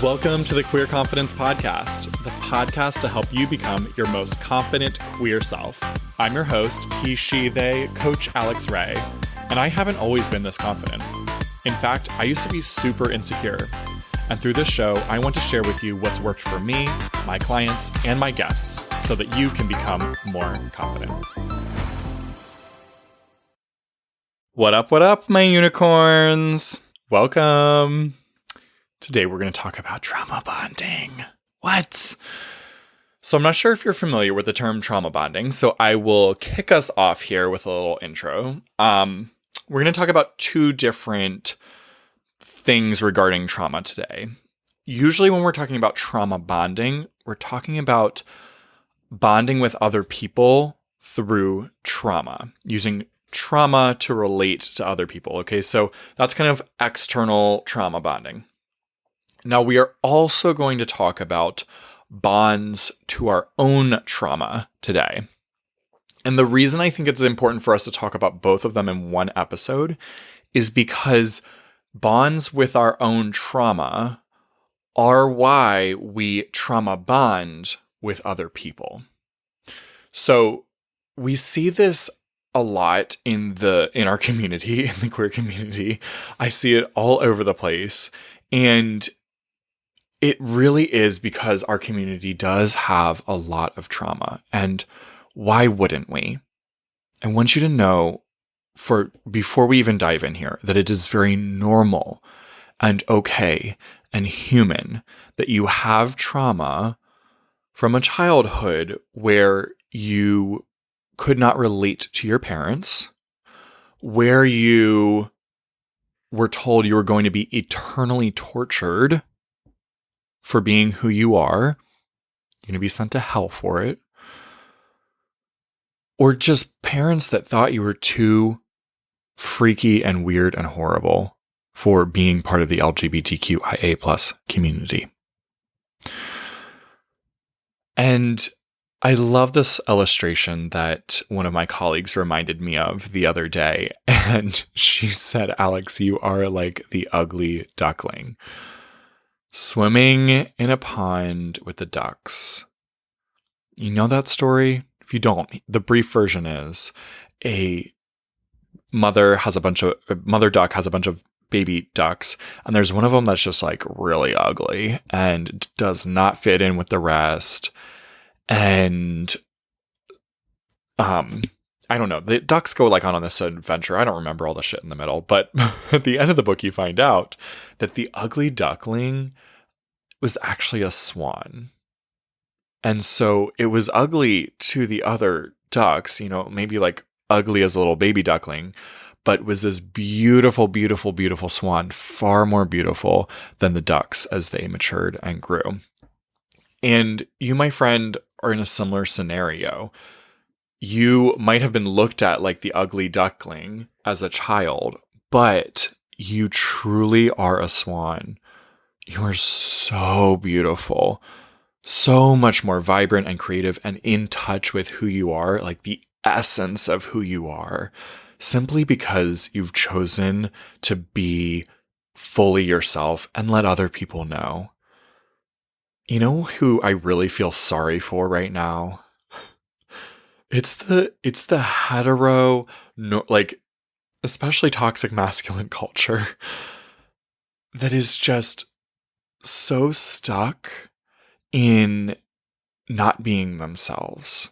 Welcome to the Queer Confidence Podcast, the podcast to help you become your most confident queer self. I'm your host, he, she, they, Coach Alex Ray, and I haven't always been this confident. In fact, I used to be super insecure. And through this show, I want to share with you what's worked for me, my clients, and my guests so that you can become more confident. What up, my unicorns? Welcome. Today, we're going to talk about trauma bonding. What? So I'm not sure if you're familiar with the term trauma bonding, so I will kick us off here with a little intro. We're going to talk about two different things regarding trauma today. Usually when we're talking about trauma bonding, we're talking about bonding with other people through trauma, using trauma to relate to other people. Okay, so that's kind of external trauma bonding. Now, we are also going to talk about bonds to our own trauma today. And the reason I think it's important for us to talk about both of them in one episode is because bonds with our own trauma are why we trauma bond with other people. So we see this a lot in our community, in the queer community. I see it all over the place. And it really is because our community does have a lot of trauma. And why wouldn't we? I want you to know, before we even dive in here, that it is very normal and okay and human that you have trauma from a childhood where you could not relate to your parents, where you were told you were going to be eternally tortured for being who you are. You're going to be sent to hell for it. Or just parents that thought you were too freaky and weird and horrible for being part of the LGBTQIA+ community. And I love this illustration that one of my colleagues reminded me of the other day. And she said, Alex, you are like the ugly duckling, swimming in a pond with the ducks. You know that story? If you don't, the brief version is a mother duck has a bunch of baby ducks, and there's one of them that's just like really ugly and does not fit in with the rest. And I don't know. The ducks go like on this adventure. I don't remember all the shit in the middle, but at the end of the book, you find out that the ugly duckling was actually a swan. And so it was ugly to the other ducks, maybe like ugly as a little baby duckling, but was this beautiful, beautiful, beautiful swan, far more beautiful than the ducks as they matured and grew. And you, my friend, are in a similar scenario. You might have been looked at like the ugly duckling as a child, but you truly are a swan. You are so beautiful, so much more vibrant and creative and in touch with who you are, like the essence of who you are, simply because you've chosen to be fully yourself and let other people know. You know who I really feel sorry for right now? It's the hetero, especially toxic masculine culture that is just so stuck in not being themselves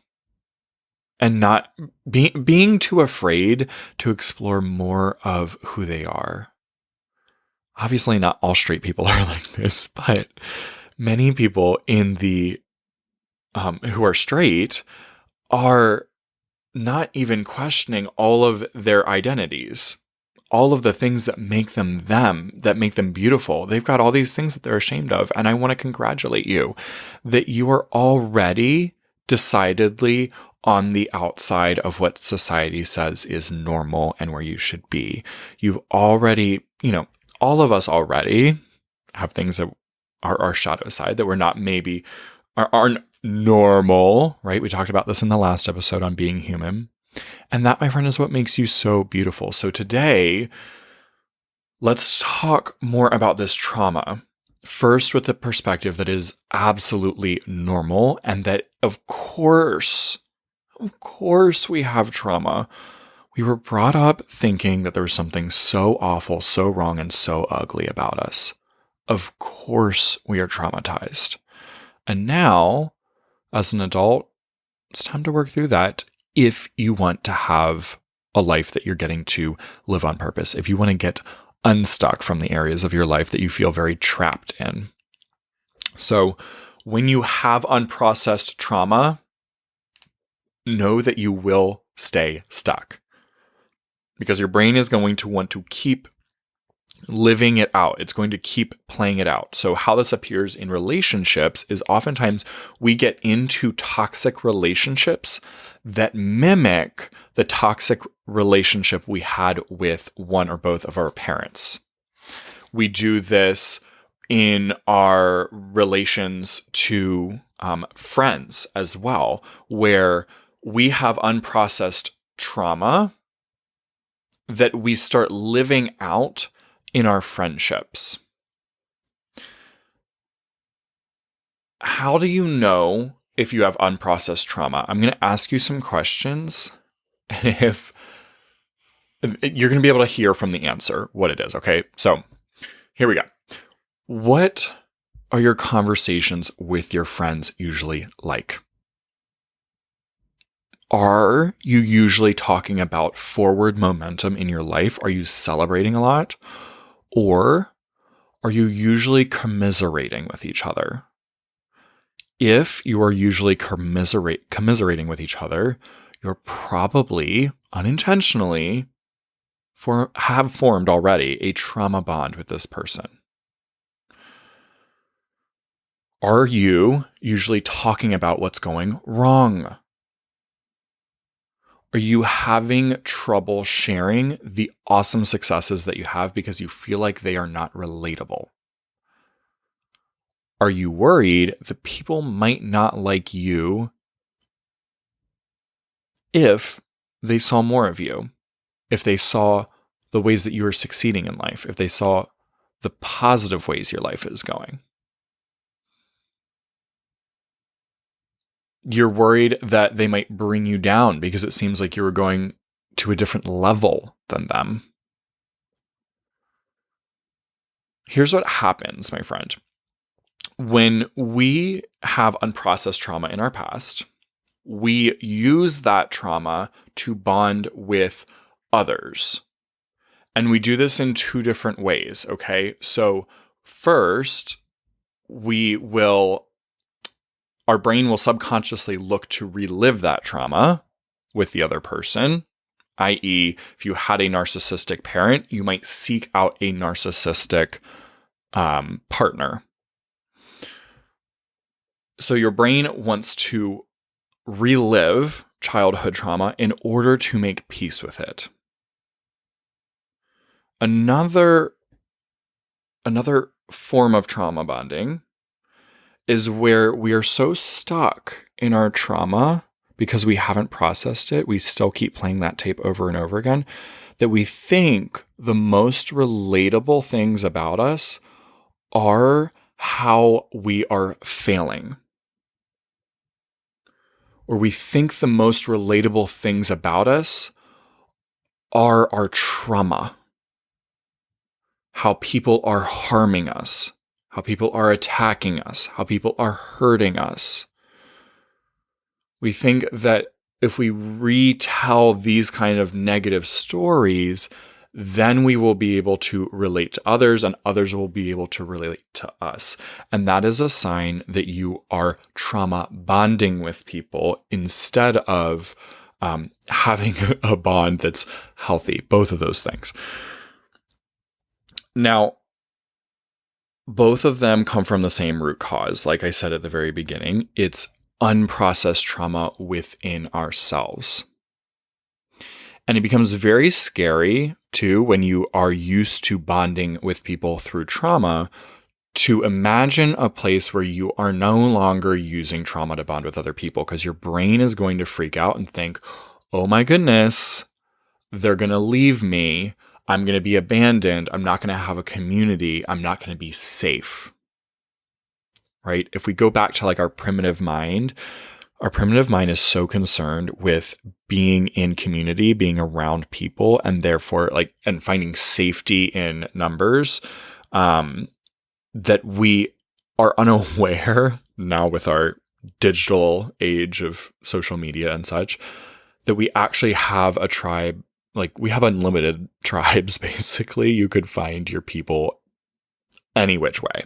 and not being too afraid to explore more of who they are. Obviously, not all straight people are like this, but many people in the who are straight are not even questioning all of their identities, all of the things that make them, that make them beautiful. They've got all these things that they're ashamed of. And I want to congratulate you that you are already decidedly on the outside of what society says is normal and where you should be. You've already, all of us already have things that are our shadow side that we're not maybe aren't normal, right? We talked about this in the last episode on being human. And that, my friend, is what makes you so beautiful. So today, let's talk more about this trauma. First, with the perspective that is absolutely normal and that, of course, we have trauma. We were brought up thinking that there was something so awful, so wrong, and so ugly about us. Of course, we are traumatized. And now, as an adult, it's time to work through that if you want to have a life that you're getting to live on purpose, if you want to get unstuck from the areas of your life that you feel very trapped in. So, when you have unprocessed trauma, know that you will stay stuck because your brain is going to want to keep living it out. It's going to keep playing it out. So how this appears in relationships is oftentimes we get into toxic relationships that mimic the toxic relationship we had with one or both of our parents. We do this in our relations to friends as well, where we have unprocessed trauma that we start living out in our friendships. How do you know if you have unprocessed trauma? I'm going to ask you some questions, and if you're going to be able to hear from the answer what it is, okay? So here we go. What are your conversations with your friends usually like? Are you usually talking about forward momentum in your life? Are you celebrating a lot? Or are you usually commiserating with each other? If you are usually commiserating with each other, you're probably unintentionally have formed already a trauma bond with this person. Are you usually talking about what's going wrong? Are you having trouble sharing the awesome successes that you have because you feel like they are not relatable? Are you worried that people might not like you if they saw more of you? If they saw the ways that you are succeeding in life? If they saw the positive ways your life is going? You're worried that they might bring you down because it seems like you were going to a different level than them. Here's what happens, my friend. When we have unprocessed trauma in our past, we use that trauma to bond with others. And we do this in two different ways, okay? So first, our brain will subconsciously look to relive that trauma with the other person, i.e., if you had a narcissistic parent, you might seek out a narcissistic partner. So your brain wants to relive childhood trauma in order to make peace with it. Another form of trauma bonding is where we are so stuck in our trauma because we haven't processed it. We still keep playing that tape over and over again, that we think the most relatable things about us are how we are failing. Or we think the most relatable things about us are our trauma. How people are harming us, how people are attacking us, how people are hurting us. We think that if we retell these kind of negative stories, then we will be able to relate to others and others will be able to relate to us. And that is a sign that you are trauma bonding with people instead of having a bond that's healthy, both of those things. Now, both of them come from the same root cause. Like I said at the very beginning, it's unprocessed trauma within ourselves. And it becomes very scary too when you are used to bonding with people through trauma to imagine a place where you are no longer using trauma to bond with other people because your brain is going to freak out and think, oh my goodness, they're going to leave me. I'm going to be abandoned. I'm not going to have a community. I'm not going to be safe. right? If we go back to like our primitive mind is so concerned with being in community, being around people, and therefore and finding safety in numbers, that we are unaware now with our digital age of social media and such, that we actually have a tribe. Like, we have unlimited tribes, basically. You could find your people any which way.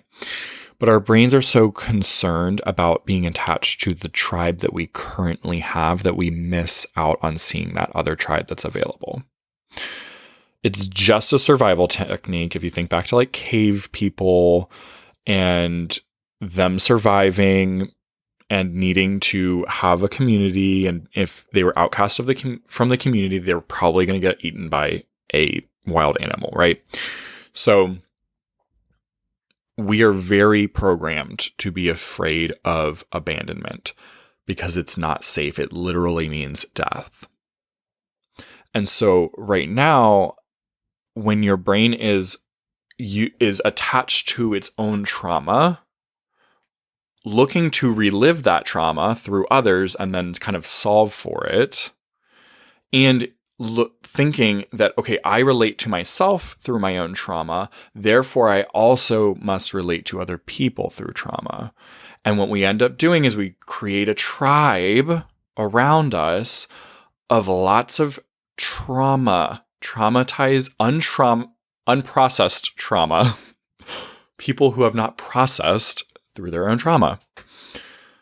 But our brains are so concerned about being attached to the tribe that we currently have that we miss out on seeing that other tribe that's available. It's just a survival technique. If you think back to like cave people and them surviving and needing to have a community, and if they were outcast from the community, they were probably going to get eaten by a wild animal, right? So we are very programmed to be afraid of abandonment because it's not safe. It literally means death. And so right now, when your brain is attached to its own trauma, looking to relive that trauma through others and then kind of solve for it, and thinking that, okay, I relate to myself through my own trauma, therefore I also must relate to other people through trauma. And what we end up doing is we create a tribe around us of lots of traumatized, unprocessed trauma, people who have not processed through their own trauma.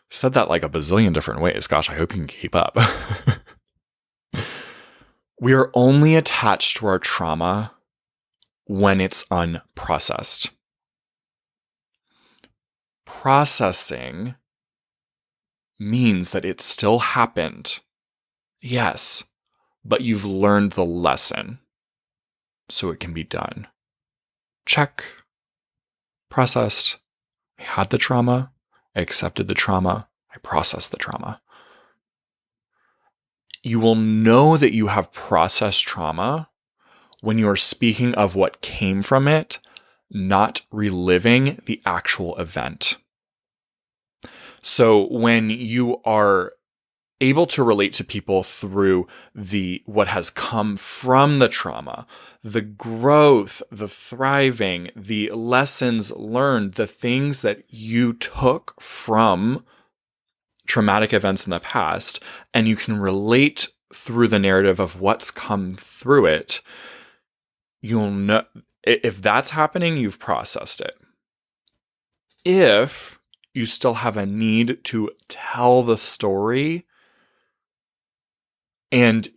Said that like a bazillion different ways. Gosh, I hope you can keep up. We are only attached to our trauma when it's unprocessed. Processing means that it still happened. Yes, but you've learned the lesson, so it can be done. Check. Processed. I had the trauma. I accepted the trauma. I processed the trauma. You will know that you have processed trauma when you are speaking of what came from it, not reliving the actual event. So when you are able to relate to people through what has come from the trauma, the growth, the thriving, the lessons learned, the things that you took from traumatic events in the past, and you can relate through the narrative of what's come through it, you'll know. If that's happening, you've processed it. If you still have a need to tell the story, and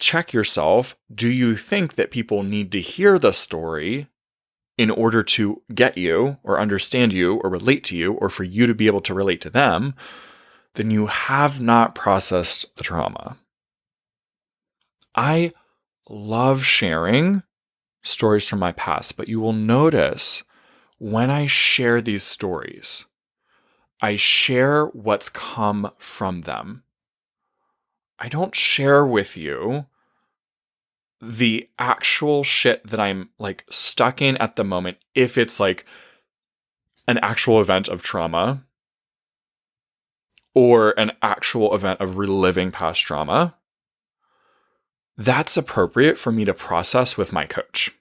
check yourself, do you think that people need to hear the story in order to get you or understand you or relate to you, or for you to be able to relate to them? Then you have not processed the trauma. I love sharing stories from my past, but you will notice when I share these stories, I share what's come from them. I don't share with you the actual shit that I'm like stuck in at the moment, if it's like an actual event of trauma or an actual event of reliving past trauma. That's appropriate for me to process with my coach.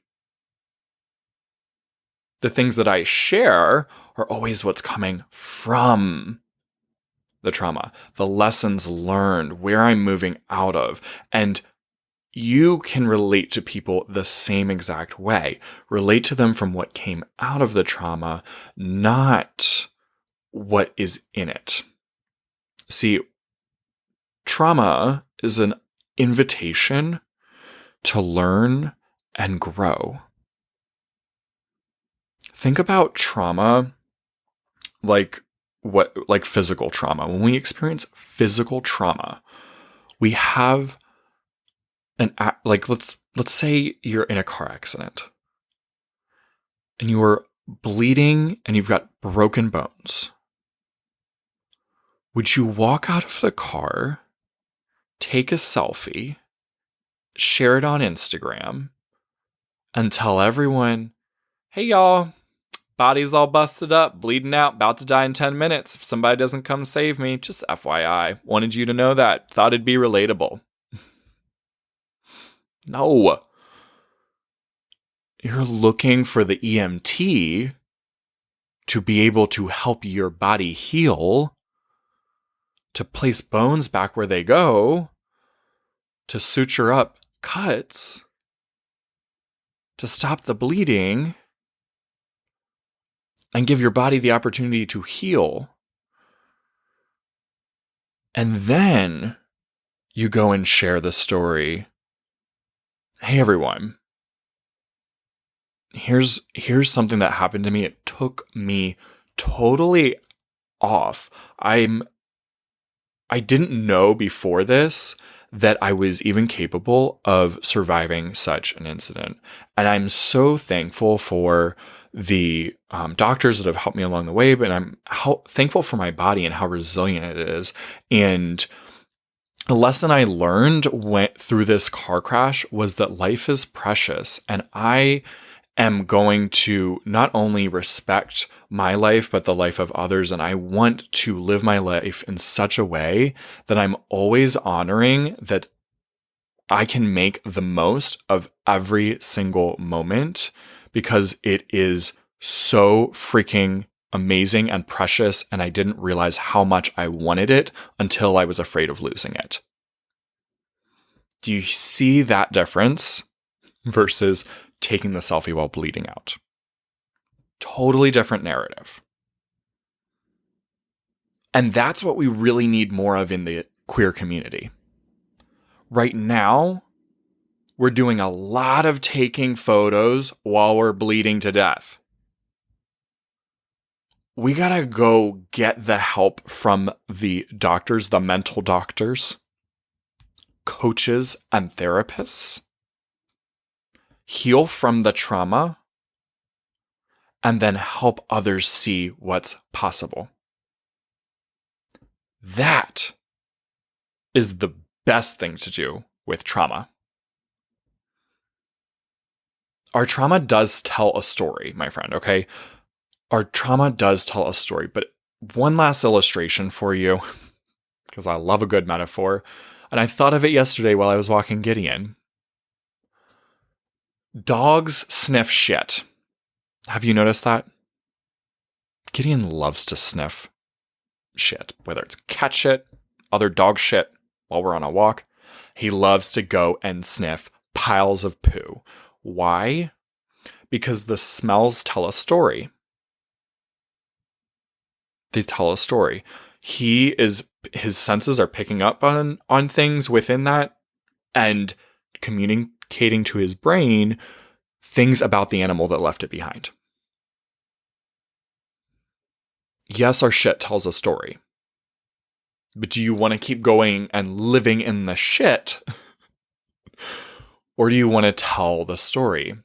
The things that I share are always what's coming from the trauma, the lessons learned, where I'm moving out of. And you can relate to people the same exact way. Relate to them from what came out of the trauma, not what is in it. See, trauma is an invitation to learn and grow. Think about trauma like physical trauma. When we experience physical trauma, we have let's say you're in a car accident and you are bleeding and you've got broken bones. Would you walk out of the car, take a selfie, share it on Instagram, and tell everyone, "Hey y'all, Body's all busted up, bleeding out, about to die in 10 minutes. If somebody doesn't come save me, just FYI. Wanted you to know that. Thought it'd be relatable. No. You're looking for the EMT to be able to help your body heal, to place bones back where they go, to suture up cuts, to stop the bleeding, and give your body the opportunity to heal. And then you go and share the story. Hey, everyone. Here's something that happened to me. It took me totally off. I didn't know before this that I was even capable of surviving such an incident. And I'm so thankful for the doctors that have helped me along the way, but I'm thankful for my body and how resilient it is. And a lesson I learned through this car crash was that life is precious, and I am going to not only respect my life, but the life of others. And I want to live my life in such a way that I'm always honoring that I can make the most of every single moment, because it is so freaking amazing and precious. And I didn't realize how much I wanted it until I was afraid of losing it. Do you see that difference versus taking the selfie while bleeding out? Totally different narrative. And that's what we really need more of in the queer community. Right now, we're doing a lot of taking photos while we're bleeding to death. We gotta go get the help from the doctors, the mental doctors, coaches, and therapists. Heal from the trauma, and then help others see what's possible. That is the best thing to do with trauma. Our trauma does tell a story, my friend, okay? Our trauma does tell a story, but one last illustration for you, because I love a good metaphor, and I thought of it yesterday while I was walking Gideon. Dogs sniff shit. Have you noticed that? Gideon loves to sniff shit, whether it's cat shit, other dog shit while we're on a walk. He loves to go and sniff piles of poo. Why? Because the smells tell a story. They tell a story. His senses are picking up on things within that and communicating to his brain things about the animal that left it behind. Yes, our shit tells a story. But do you want to keep going and living in the shit? Or do you want to tell the story?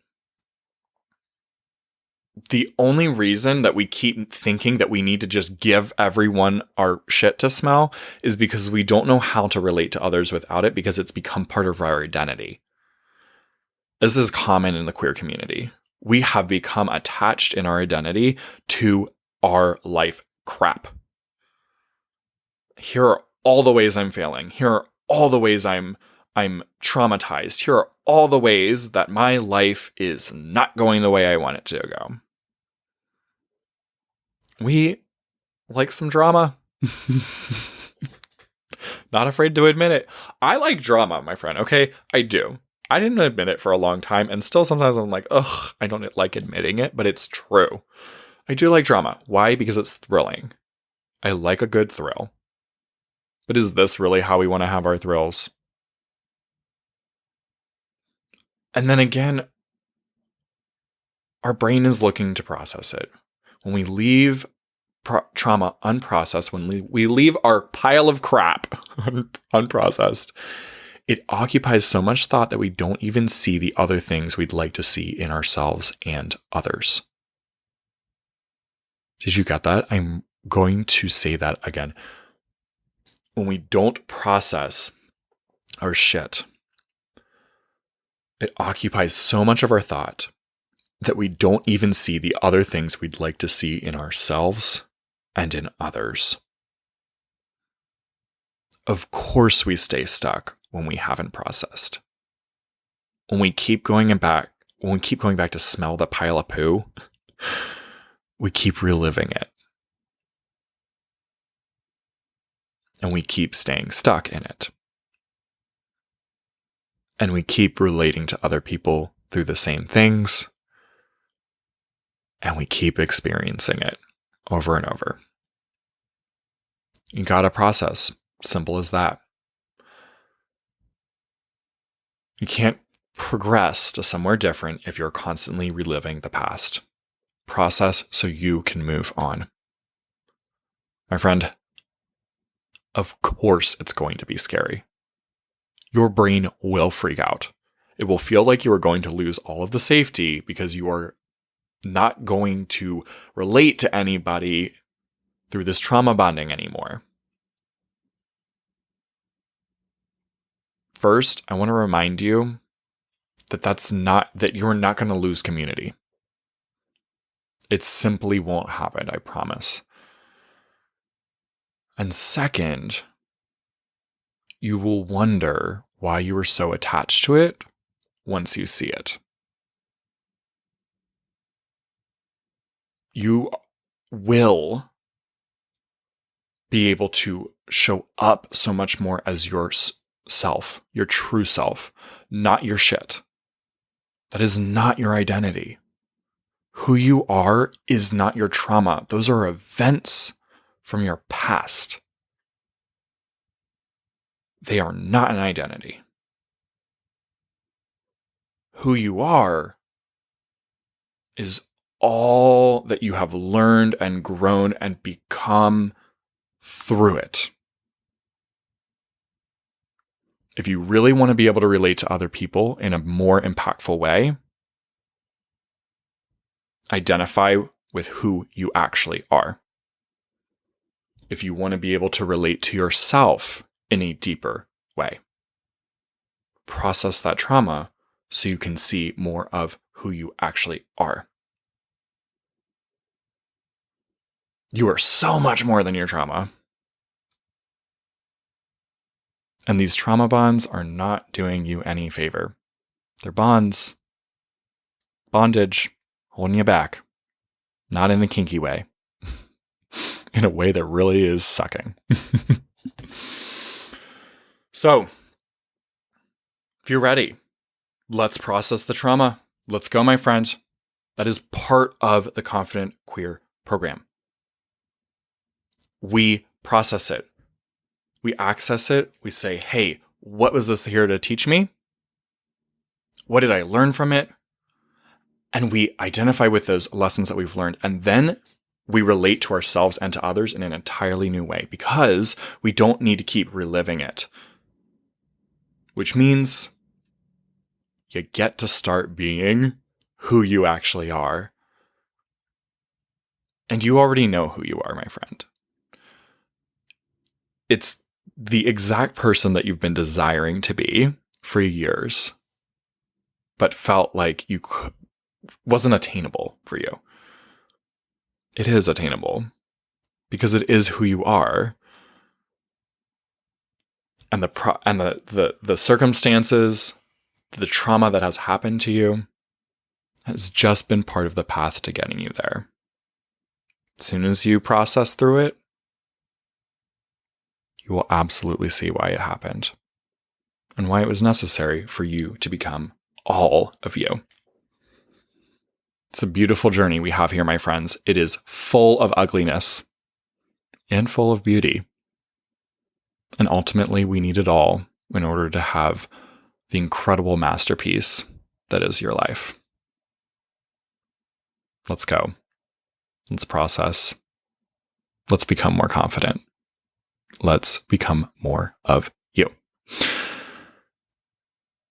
The only reason that we keep thinking that we need to just give everyone our shit to smell is because we don't know how to relate to others without it, because it's become part of our identity. This is common in the queer community. We have become attached in our identity to our life crap. Here are all the ways I'm failing. Here are all the ways I'm traumatized. Here are all the ways that my life is not going the way I want it to go. We like some drama. Not afraid to admit it. I like drama, my friend, okay? I do. I didn't admit it for a long time, and still sometimes I'm like, ugh, I don't like admitting it, but it's true. I do like drama. Why? Because it's thrilling. I like a good thrill. But is this really how we want to have our thrills? And then again, our brain is looking to process it. When we leave trauma unprocessed, when we leave our pile of crap unprocessed, it occupies so much thought that we don't even see the other things we'd like to see in ourselves and others. Did you get that? I'm going to say that again. When we don't process our shit, it occupies so much of our thought that we don't even see the other things we'd like to see in ourselves and in others. Of course we stay stuck when we haven't processed. When we keep going back to smell the pile of poo, we keep reliving it. And we keep staying stuck in it. And we keep relating to other people through the same things. And we keep experiencing it over and over. You gotta process. Simple as that. You can't progress to somewhere different if you're constantly reliving the past. Process so you can move on. My friend, of course it's going to be scary. Your brain will freak out. It will feel like you are going to lose all of the safety because you are not going to relate to anybody through this trauma bonding anymore. First, I want to remind you that you're not going to lose community. It simply won't happen, I promise. And second, you will wonder why you were so attached to it once you see it. You will be able to show up so much more as yourself, your true self, not your shit. That is not your identity. Who you are is not your trauma. Those are events from your past. They are not an identity. Who you are is all that you have learned and grown and become through it. If you really want to be able to relate to other people in a more impactful way, identify with who you actually are. If you want to be able to relate to yourself in a deeper way, process that trauma so you can see more of who you actually are. You are so much more than your trauma. And these trauma bonds are not doing you any favor. They're bonds. Bondage, holding you back. Not in a kinky way. In a way that really is sucking. So, if you're ready, let's process the trauma. Let's go, my friend. That is part of the Confident Queer program. We process it. We access it. We say, hey, what was this here to teach me? What did I learn from it? And we identify with those lessons that we've learned. And then we relate to ourselves and to others in an entirely new way because we don't need to keep reliving it. Which means you get to start being who you actually are. And you already know who you are, my friend. It's the exact person that you've been desiring to be for years, but felt like wasn't attainable for you. It is attainable because it is who you are. And the circumstances, the trauma that has happened to you has just been part of the path to getting you there. As soon as you process through it, you will absolutely see why it happened and why it was necessary for you to become all of you. It's a beautiful journey we have here, my friends. It is full of ugliness and full of beauty. And ultimately, we need it all in order to have the incredible masterpiece that is your life. Let's go. Let's process. Let's become more confident. Let's become more of you.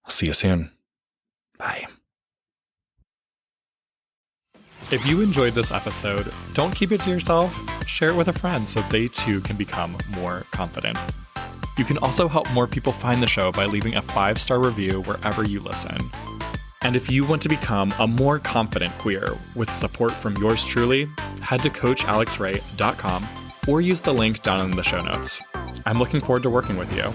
I'll see you soon. Bye. If you enjoyed this episode, don't keep it to yourself. Share it with a friend so they too can become more confident. You can also help more people find the show by leaving a 5-star review wherever you listen. And if you want to become a more confident queer with support from yours truly, head to coachalexray.com or use the link down in the show notes. I'm looking forward to working with you.